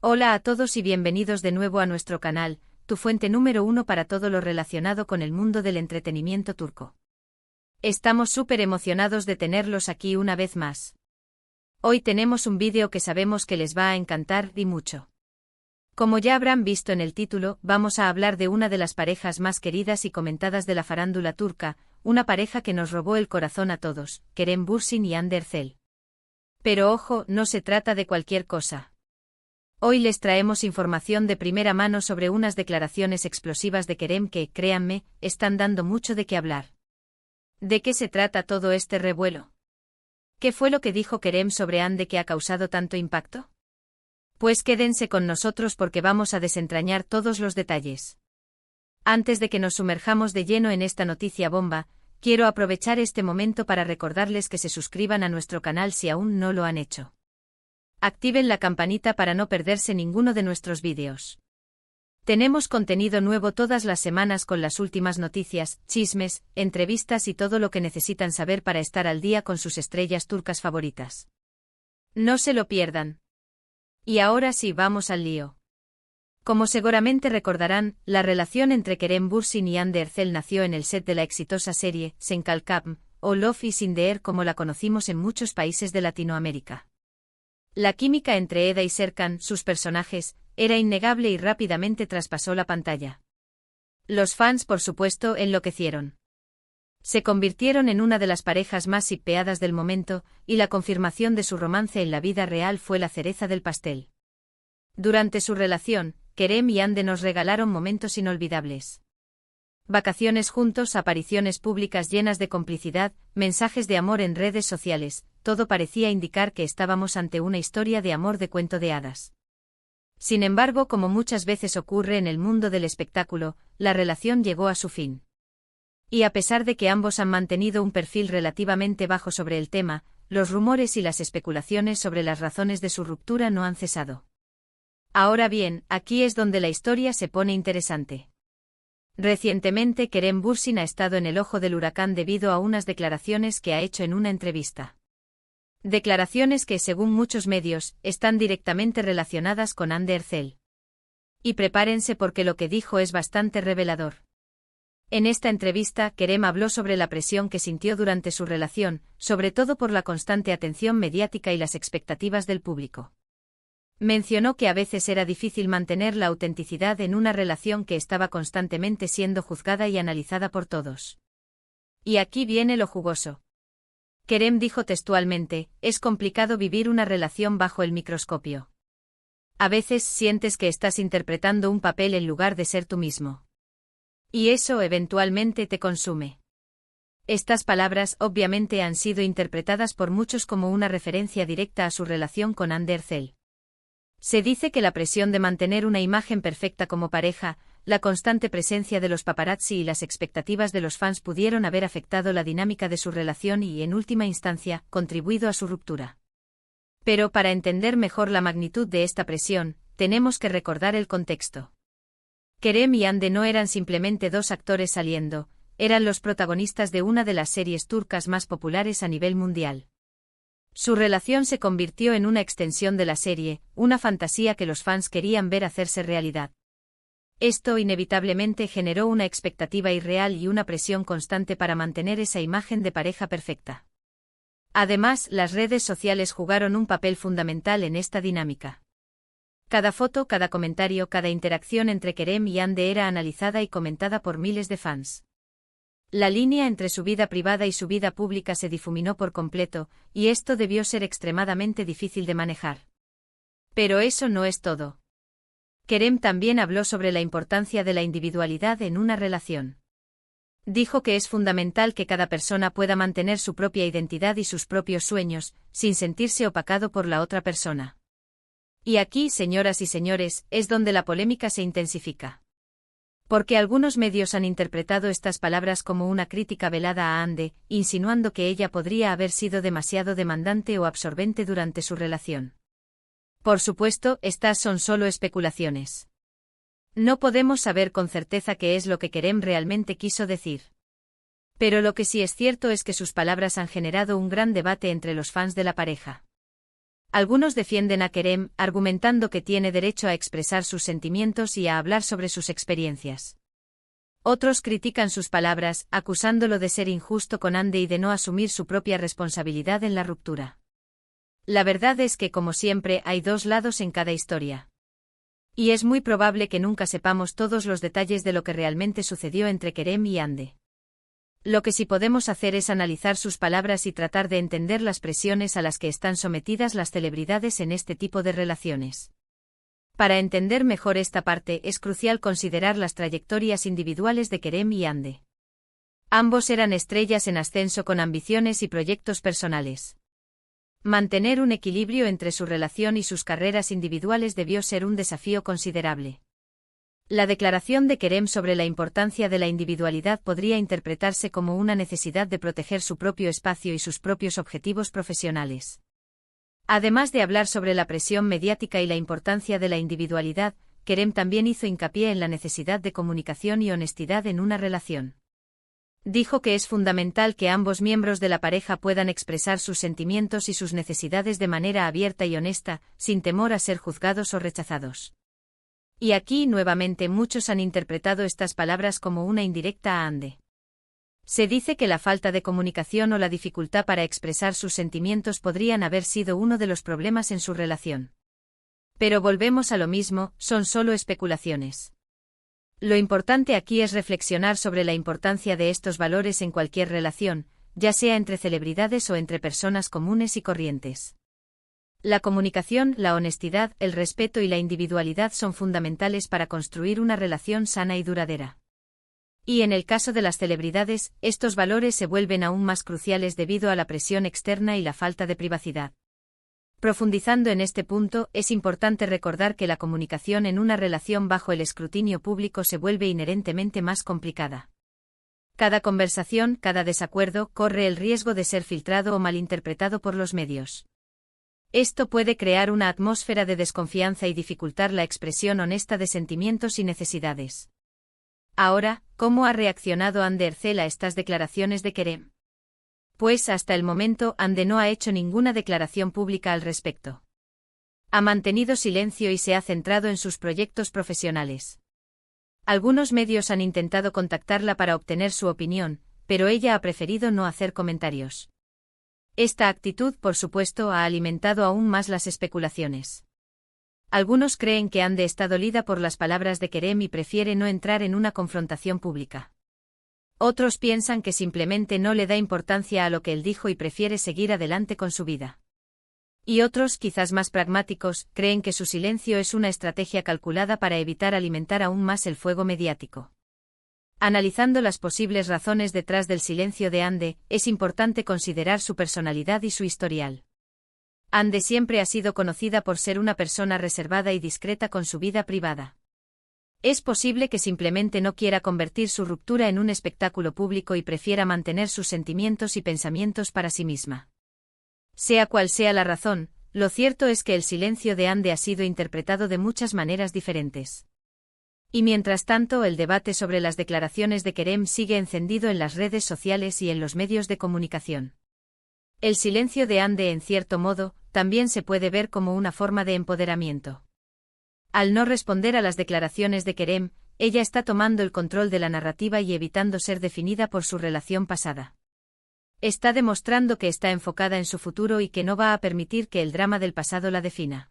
Hola a todos y bienvenidos de nuevo a nuestro canal, tu fuente número uno para todo lo relacionado con el mundo del entretenimiento turco. Estamos súper emocionados de tenerlos aquí una vez más. Hoy tenemos un vídeo que sabemos que les va a encantar y mucho. Como ya habrán visto en el título, vamos a hablar de una de las parejas más queridas y comentadas de la farándula turca, una pareja que nos robó el corazón a todos, Kerem Bürsin y Hande Erçel. Pero ojo, no se trata de cualquier cosa. Hoy les traemos información de primera mano sobre unas declaraciones explosivas de Kerem que, créanme, están dando mucho de qué hablar. ¿De qué se trata todo este revuelo? ¿Qué fue lo que dijo Kerem sobre Hande que ha causado tanto impacto? Pues quédense con nosotros porque vamos a desentrañar todos los detalles. Antes de que nos sumerjamos de lleno en esta noticia bomba, quiero aprovechar este momento para recordarles que se suscriban a nuestro canal si aún no lo han hecho. Activen la campanita para no perderse ninguno de nuestros vídeos. Tenemos contenido nuevo todas las semanas con las últimas noticias, chismes, entrevistas y todo lo que necesitan saber para estar al día con sus estrellas turcas favoritas. No se lo pierdan. Y ahora sí, vamos al lío. Como seguramente recordarán, la relación entre Kerem Bürsin y Hande Erçel nació en el set de la exitosa serie Sen Kalkam, o Love is in the Air como la conocimos en muchos países de Latinoamérica. La química entre Eda y Serkan, sus personajes, era innegable y rápidamente traspasó la pantalla. Los fans, por supuesto, enloquecieron. Se convirtieron en una de las parejas más shippeadas del momento, y la confirmación de su romance en la vida real fue la cereza del pastel. Durante su relación, Kerem y Hande nos regalaron momentos inolvidables. Vacaciones juntos, apariciones públicas llenas de complicidad, mensajes de amor en redes sociales, todo parecía indicar que estábamos ante una historia de amor de cuento de hadas. Sin embargo, como muchas veces ocurre en el mundo del espectáculo, la relación llegó a su fin. Y a pesar de que ambos han mantenido un perfil relativamente bajo sobre el tema, los rumores y las especulaciones sobre las razones de su ruptura no han cesado. Ahora bien, aquí es donde la historia se pone interesante. Recientemente Kerem Bürsin ha estado en el ojo del huracán debido a unas declaraciones que ha hecho en una entrevista. Declaraciones que, según muchos medios, están directamente relacionadas con Hande Erçel. Y prepárense porque lo que dijo es bastante revelador. En esta entrevista, Kerem habló sobre la presión que sintió durante su relación, sobre todo por la constante atención mediática y las expectativas del público. Mencionó que a veces era difícil mantener la autenticidad en una relación que estaba constantemente siendo juzgada y analizada por todos. Y aquí viene lo jugoso. Kerem dijo textualmente, es complicado vivir una relación bajo el microscopio. A veces sientes que estás interpretando un papel en lugar de ser tú mismo. Y eso eventualmente te consume. Estas palabras obviamente han sido interpretadas por muchos como una referencia directa a su relación con Hande Erçel. Se dice que la presión de mantener una imagen perfecta como pareja, la constante presencia de los paparazzi y las expectativas de los fans pudieron haber afectado la dinámica de su relación y, en última instancia, contribuido a su ruptura. Pero para entender mejor la magnitud de esta presión, tenemos que recordar el contexto. Kerem y Hande no eran simplemente dos actores saliendo, eran los protagonistas de una de las series turcas más populares a nivel mundial. Su relación se convirtió en una extensión de la serie, una fantasía que los fans querían ver hacerse realidad. Esto inevitablemente generó una expectativa irreal y una presión constante para mantener esa imagen de pareja perfecta. Además, las redes sociales jugaron un papel fundamental en esta dinámica. Cada foto, cada comentario, cada interacción entre Kerem y Hande era analizada y comentada por miles de fans. La línea entre su vida privada y su vida pública se difuminó por completo, y esto debió ser extremadamente difícil de manejar. Pero eso no es todo. Kerem también habló sobre la importancia de la individualidad en una relación. Dijo que es fundamental que cada persona pueda mantener su propia identidad y sus propios sueños, sin sentirse opacado por la otra persona. Y aquí, señoras y señores, es donde la polémica se intensifica. Porque algunos medios han interpretado estas palabras como una crítica velada a Hande, insinuando que ella podría haber sido demasiado demandante o absorbente durante su relación. Por supuesto, estas son solo especulaciones. No podemos saber con certeza qué es lo que Kerem realmente quiso decir. Pero lo que sí es cierto es que sus palabras han generado un gran debate entre los fans de la pareja. Algunos defienden a Kerem, argumentando que tiene derecho a expresar sus sentimientos y a hablar sobre sus experiencias. Otros critican sus palabras, acusándolo de ser injusto con Hande y de no asumir su propia responsabilidad en la ruptura. La verdad es que, como siempre, hay dos lados en cada historia. Y es muy probable que nunca sepamos todos los detalles de lo que realmente sucedió entre Kerem y Hande. Lo que sí podemos hacer es analizar sus palabras y tratar de entender las presiones a las que están sometidas las celebridades en este tipo de relaciones. Para entender mejor esta parte es crucial considerar las trayectorias individuales de Kerem y Hande. Ambos eran estrellas en ascenso con ambiciones y proyectos personales. Mantener un equilibrio entre su relación y sus carreras individuales debió ser un desafío considerable. La declaración de Kerem sobre la importancia de la individualidad podría interpretarse como una necesidad de proteger su propio espacio y sus propios objetivos profesionales. Además de hablar sobre la presión mediática y la importancia de la individualidad, Kerem también hizo hincapié en la necesidad de comunicación y honestidad en una relación. Dijo que es fundamental que ambos miembros de la pareja puedan expresar sus sentimientos y sus necesidades de manera abierta y honesta, sin temor a ser juzgados o rechazados. Y aquí nuevamente muchos han interpretado estas palabras como una indirecta a Hande. Se dice que la falta de comunicación o la dificultad para expresar sus sentimientos podrían haber sido uno de los problemas en su relación. Pero volvemos a lo mismo, son solo especulaciones. Lo importante aquí es reflexionar sobre la importancia de estos valores en cualquier relación, ya sea entre celebridades o entre personas comunes y corrientes. La comunicación, la honestidad, el respeto y la individualidad son fundamentales para construir una relación sana y duradera. Y en el caso de las celebridades, estos valores se vuelven aún más cruciales debido a la presión externa y la falta de privacidad. Profundizando en este punto, es importante recordar que la comunicación en una relación bajo el escrutinio público se vuelve inherentemente más complicada. Cada conversación, cada desacuerdo, corre el riesgo de ser filtrado o malinterpretado por los medios. Esto puede crear una atmósfera de desconfianza y dificultar la expresión honesta de sentimientos y necesidades. Ahora, ¿cómo ha reaccionado Hande Erçel a estas declaraciones de Kerem? Pues hasta el momento Hande no ha hecho ninguna declaración pública al respecto. Ha mantenido silencio y se ha centrado en sus proyectos profesionales. Algunos medios han intentado contactarla para obtener su opinión, pero ella ha preferido no hacer comentarios. Esta actitud, por supuesto, ha alimentado aún más las especulaciones. Algunos creen que Hande está dolida por las palabras de Kerem y prefiere no entrar en una confrontación pública. Otros piensan que simplemente no le da importancia a lo que él dijo y prefiere seguir adelante con su vida. Y otros, quizás más pragmáticos, creen que su silencio es una estrategia calculada para evitar alimentar aún más el fuego mediático. Analizando las posibles razones detrás del silencio de Hande, es importante considerar su personalidad y su historial. Hande siempre ha sido conocida por ser una persona reservada y discreta con su vida privada. Es posible que simplemente no quiera convertir su ruptura en un espectáculo público y prefiera mantener sus sentimientos y pensamientos para sí misma. Sea cual sea la razón, lo cierto es que el silencio de Hande ha sido interpretado de muchas maneras diferentes. Y mientras tanto, el debate sobre las declaraciones de Kerem sigue encendido en las redes sociales y en los medios de comunicación. El silencio de Hande, en cierto modo, también se puede ver como una forma de empoderamiento. Al no responder a las declaraciones de Kerem, ella está tomando el control de la narrativa y evitando ser definida por su relación pasada. Está demostrando que está enfocada en su futuro y que no va a permitir que el drama del pasado la defina.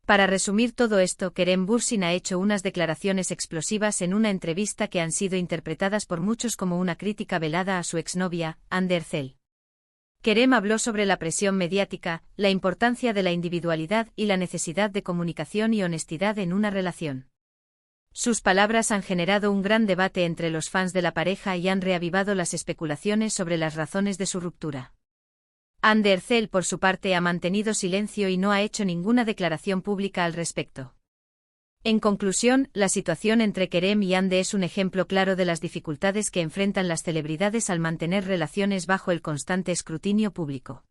Para resumir todo esto, Kerem Bürsin ha hecho unas declaraciones explosivas en una entrevista que han sido interpretadas por muchos como una crítica velada a su exnovia, Hande Erçel. Kerem habló sobre la presión mediática, la importancia de la individualidad y la necesidad de comunicación y honestidad en una relación. Sus palabras han generado un gran debate entre los fans de la pareja y han reavivado las especulaciones sobre las razones de su ruptura. Hande Erçel, por su parte, ha mantenido silencio y no ha hecho ninguna declaración pública al respecto. En conclusión, la situación entre Kerem y Hande es un ejemplo claro de las dificultades que enfrentan las celebridades al mantener relaciones bajo el constante escrutinio público.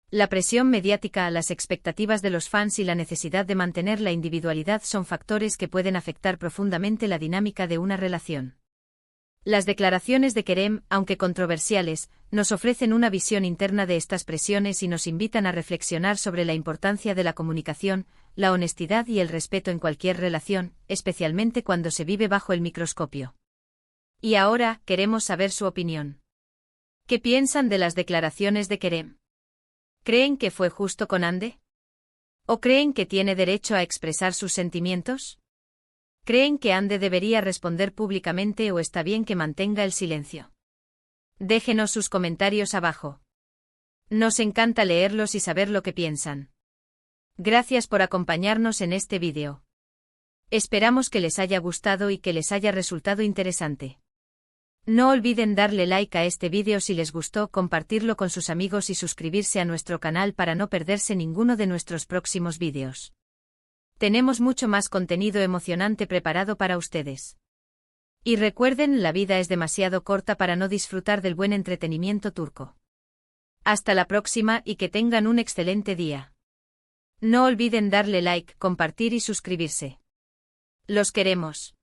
La presión mediática, las expectativas de los fans y la necesidad de mantener la individualidad son factores que pueden afectar profundamente la dinámica de una relación. Las declaraciones de Kerem, aunque controversiales, nos ofrecen una visión interna de estas presiones y nos invitan a reflexionar sobre la importancia de la comunicación, la honestidad y el respeto en cualquier relación, especialmente cuando se vive bajo el microscopio. Y ahora, queremos saber su opinión. ¿Qué piensan de las declaraciones de Kerem? ¿Creen que fue justo con Hande? ¿O creen que tiene derecho a expresar sus sentimientos? ¿Creen que Hande debería responder públicamente o está bien que mantenga el silencio? Déjenos sus comentarios abajo. Nos encanta leerlos y saber lo que piensan. Gracias por acompañarnos en este vídeo. Esperamos que les haya gustado y que les haya resultado interesante. No olviden darle like a este vídeo si les gustó, compartirlo con sus amigos y suscribirse a nuestro canal para no perderse ninguno de nuestros próximos vídeos. Tenemos mucho más contenido emocionante preparado para ustedes. Y recuerden, la vida es demasiado corta para no disfrutar del buen entretenimiento turco. Hasta la próxima y que tengan un excelente día. No olviden darle like, compartir y suscribirse. Los queremos.